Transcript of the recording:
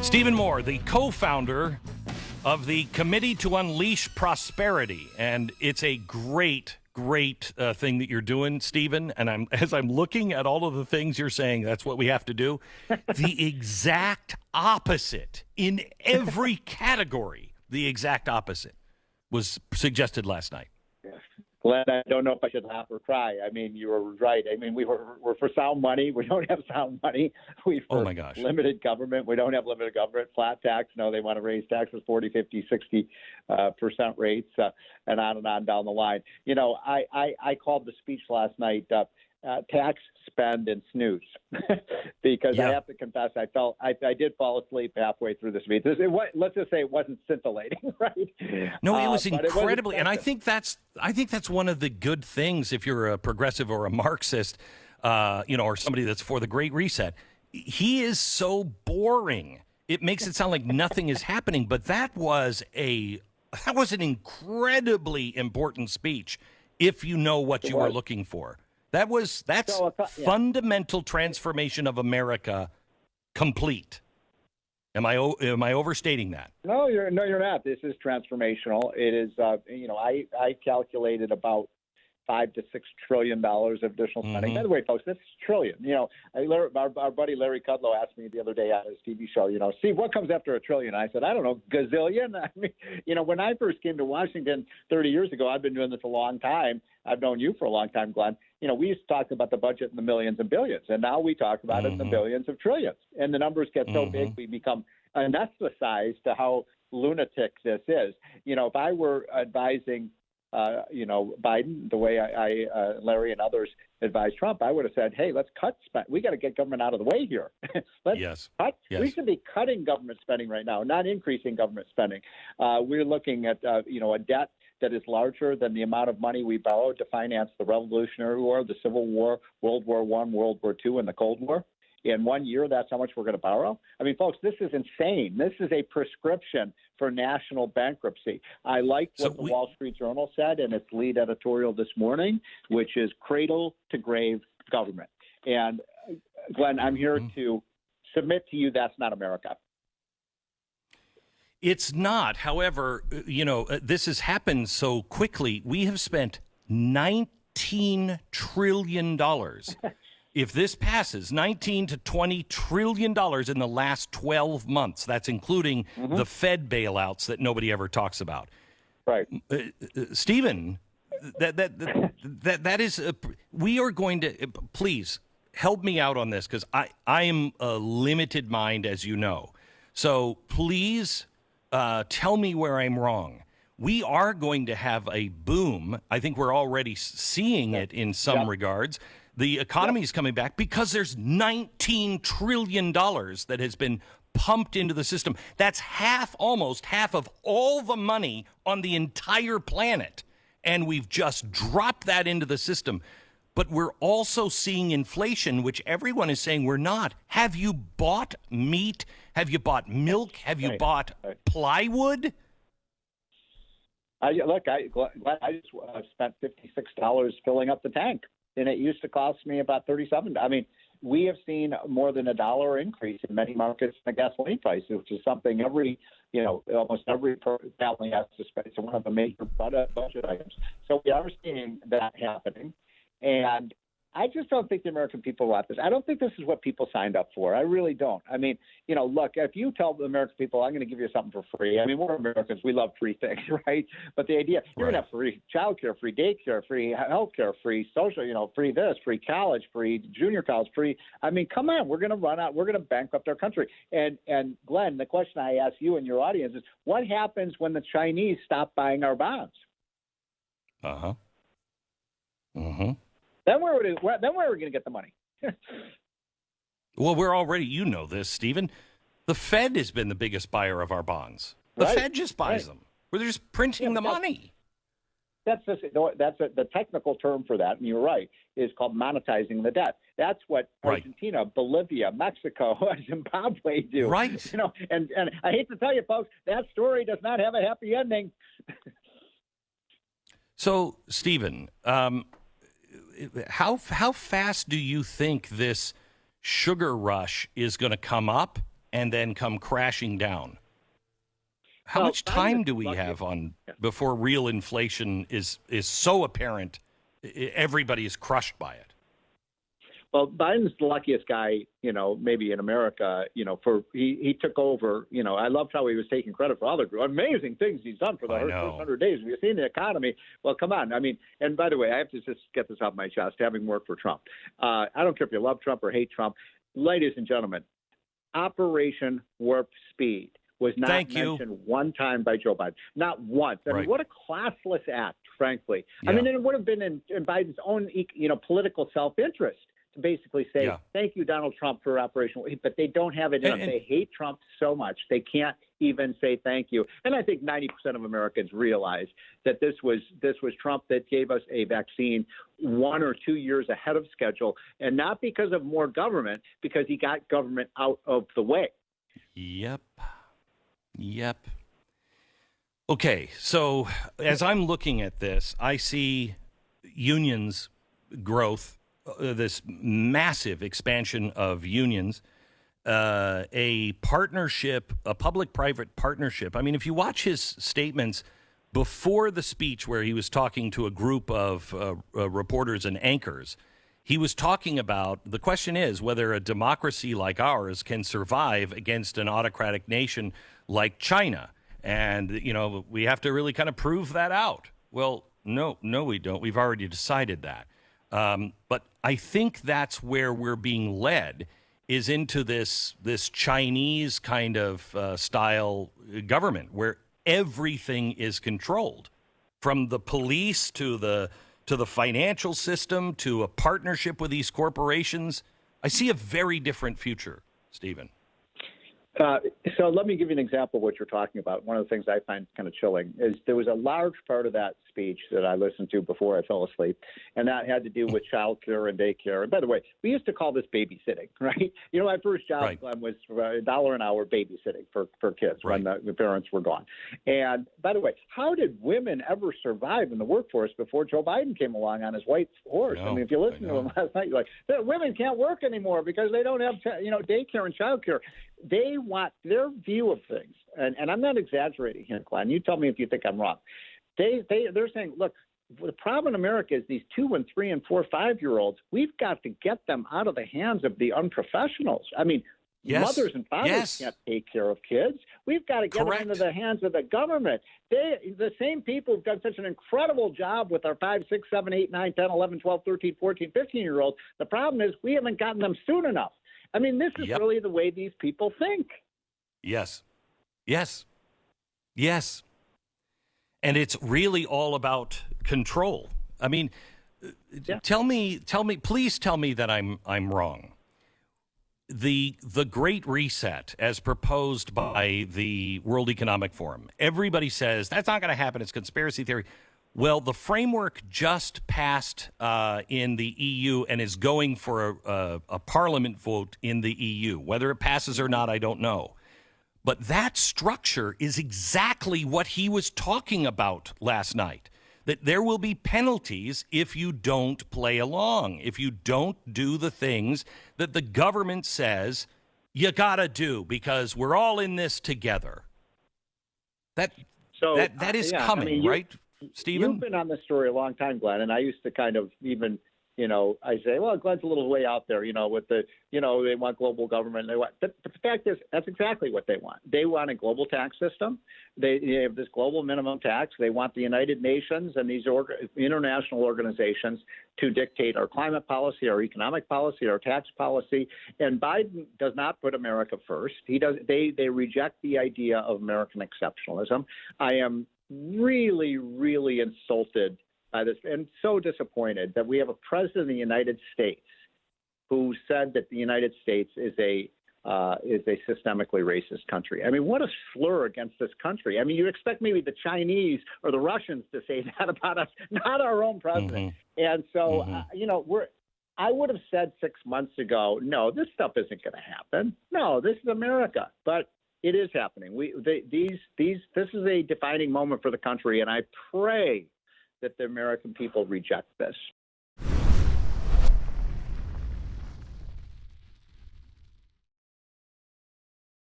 Stephen Moore, the co-founder of the Committee to Unleash Prosperity, and it's a great thing that you're doing, Stephen. And as I'm looking at all of the things you're saying, that's what we have to do. The exact opposite in every category. The exact opposite was suggested last night. Glenn, I don't know if I should laugh or cry. I mean, you were right. I mean, we're for sound money. We don't have sound money. We're oh my gosh. Limited government. We don't have limited government. Flat tax. No, they want to raise taxes 40, 50, 60% rates, and on down the line. You know, I called the speech last night tax, spend, and snooze because I have to confess I did fall asleep halfway through the speech. Let's just say it wasn't scintillating, right? No, it was incredibly, and I think that's one of the good things if you're a progressive or a Marxist, or somebody that's for the Great Reset. He is so boring. It makes it sound like nothing is happening, but that was an incredibly important speech if you know what you were looking for. That's fundamental transformation of America complete. Am I overstating that? No, you're not. This is transformational. It is. I calculated about $5 to $6 trillion of additional spending. By the way, folks, that's trillion. Our buddy Larry Kudlow asked me the other day on his TV show, Steve, what comes after a trillion? I said, I don't know, gazillion. I mean, when I first came to Washington 30 years ago, I've been doing this a long time. I've known you for a long time, Glenn. We used to talk about the budget in the millions and billions, and now we talk about it in the billions of trillions. And the numbers get so big, we become anesthetized to how lunatic this is. If I were advising Biden, the way Larry and others advised Trump, I would have said, hey, let's cut spend. We got to get government out of the way here. Let's cut. Yes. We should be cutting government spending right now, not increasing government spending. We're looking at, a debt that is larger than the amount of money we borrowed to finance the Revolutionary War, the Civil War, World War I, World War II, and the Cold War. In 1 year, that's how much we're going to borrow. I mean, folks, this is insane. This is a prescription for national bankruptcy. I like what the Wall Street Journal said in its lead editorial this morning, which is cradle to grave government. And, Glenn, I'm here to submit to you that's not America. It's not. However, this has happened so quickly. We have spent $19 trillion. If this passes, $19 to $20 trillion in the last 12 months. That's including the Fed bailouts that nobody ever talks about. Right. Stephen, that is, we are going to, please help me out on this because I am a limited mind, as you know. So please tell me where I'm wrong. We are going to have a boom. I think we're already seeing it in some regards. The economy is coming back because there's $19 trillion that has been pumped into the system. That's almost half of all the money on the entire planet. And we've just dropped that into the system. But we're also seeing inflation, which everyone is saying we're not. Have you bought meat? Have you bought milk? Have you bought plywood? I just spent $56 filling up the tank. And it used to cost me about $37. I mean, we have seen more than $1 increase in many markets in the gasoline price, which is something almost every family has to spend. It's one of the major budget items. So we are seeing that happening. And I just don't think the American people want this. I don't think this is what people signed up for. I really don't. I mean, look, if you tell the American people, I'm going to give you something for free. I mean, we're Americans. We love free things, right? But the idea, you're going to have free childcare, free daycare, free healthcare, free social, free this, free college, free junior college, free. I mean, come on. We're going to run out. We're going to bankrupt our country. And Glenn, the question I ask you and your audience is, what happens when the Chinese stop buying our bonds? Then where are we going to get the money? Well, we're already, this, Stephen. The Fed has been the biggest buyer of our bonds. The Fed just buys them. They're just printing the money. That's the technical term for that, and you're right, is called monetizing the debt. That's what Argentina, Bolivia, Mexico, Zimbabwe do. Right. And I hate to tell you, folks, that story does not have a happy ending. So, Stephen, how fast do you think this sugar rush is going to come up and then come crashing down. How Well, much time do we lucky. have on before real inflation is so apparent, everybody is crushed by it? Well, Biden's the luckiest guy, maybe in America, for he took over. I loved how he was taking credit for all the amazing things he's done for the first 100 days. We've seen the economy. Well, come on. I mean, and by the way, I have to just get this off my chest, having worked for Trump. I don't care if you love Trump or hate Trump. Ladies and gentlemen, Operation Warp Speed was not mentioned one time by Joe Biden. Not once. I mean, what a classless act, frankly. Yeah. I mean, it would have been in Biden's own, political self-interest to basically say, thank you, Donald Trump, for Operation Warp Speed. But they don't have it in them. They hate Trump so much, they can't even say thank you. And I think 90% of Americans realize that this was Trump that gave us a vaccine 1 or 2 years ahead of schedule, and not because of more government, because he got government out of the way. Yep. Okay, so as I'm looking at this, I see unions growth, this massive expansion of unions, a partnership, a public-private partnership. I mean, if you watch his statements before the speech where he was talking to a group of reporters and anchors, he was talking about, the question is whether a democracy like ours can survive against an autocratic nation like China. And, we have to really kind of prove that out. Well, no, we don't. We've already decided that. But I think that's where we're being led, is into this Chinese kind of style government where everything is controlled, from the police to the financial system to a partnership with these corporations. I see a very different future, Stephen. So let me give you an example of what you're talking about. One of the things I find kind of chilling is there was a large part of that speech that I listened to before I fell asleep, and that had to do with child care and daycare. And by the way, we used to call this babysitting, right? My first job was $1 an hour babysitting for kids when the parents were gone. And by the way, how did women ever survive in the workforce before Joe Biden came along on his white horse? I mean, if you listen to him last night, you're like, women can't work anymore because they don't have, daycare and child care. They want their view of things, and I'm not exaggerating here, Glenn. You tell me if you think I'm wrong. They're saying, look, the problem in America is these 2 and 3 and 4, 5-year-olds. We've got to get them out of the hands of the unprofessionals. I mean, mothers and fathers can't take care of kids. We've got to get them into the hands of the government. The same people who've done such an incredible job with our 5, 6, 7, 8, 9, 10, 11, 12, 13, 14, 15-year-olds. The problem is we haven't gotten them soon enough. I mean, this is really the way these people think. Yes. And it's really all about control. I mean, please tell me that I'm wrong. The Great Reset, as proposed by the World Economic Forum, everybody says that's not going to happen. It's conspiracy theory. Well, the framework just passed in the EU and is going for a parliament vote in the EU. Whether it passes or not, I don't know. But that structure is exactly what he was talking about last night, that there will be penalties if you don't play along, if you don't do the things that the government says you got to do, because we're all in this together. That is coming, right? Stephen? You've been on this story a long time, Glenn, and I used to kind of even, I say, well, Glenn's a little way out there, with the, they want global government. But the fact is, that's exactly what they want. They want a global tax system. They have this global minimum tax. They want the United Nations and these international organizations to dictate our climate policy, our economic policy, our tax policy. And Biden does not put America first. They reject the idea of American exceptionalism. I am really, really insulted by this and so disappointed that we have a president of the United States who said that the United States is a systemically racist country. I mean, what a slur against this country. I mean, you expect maybe the Chinese or the Russians to say that about us, not our own president. And so, I would have said 6 months ago, no, this stuff isn't going to happen. No, this is America. But it is happening. This is a defining moment for the country, and I pray that the American people reject this.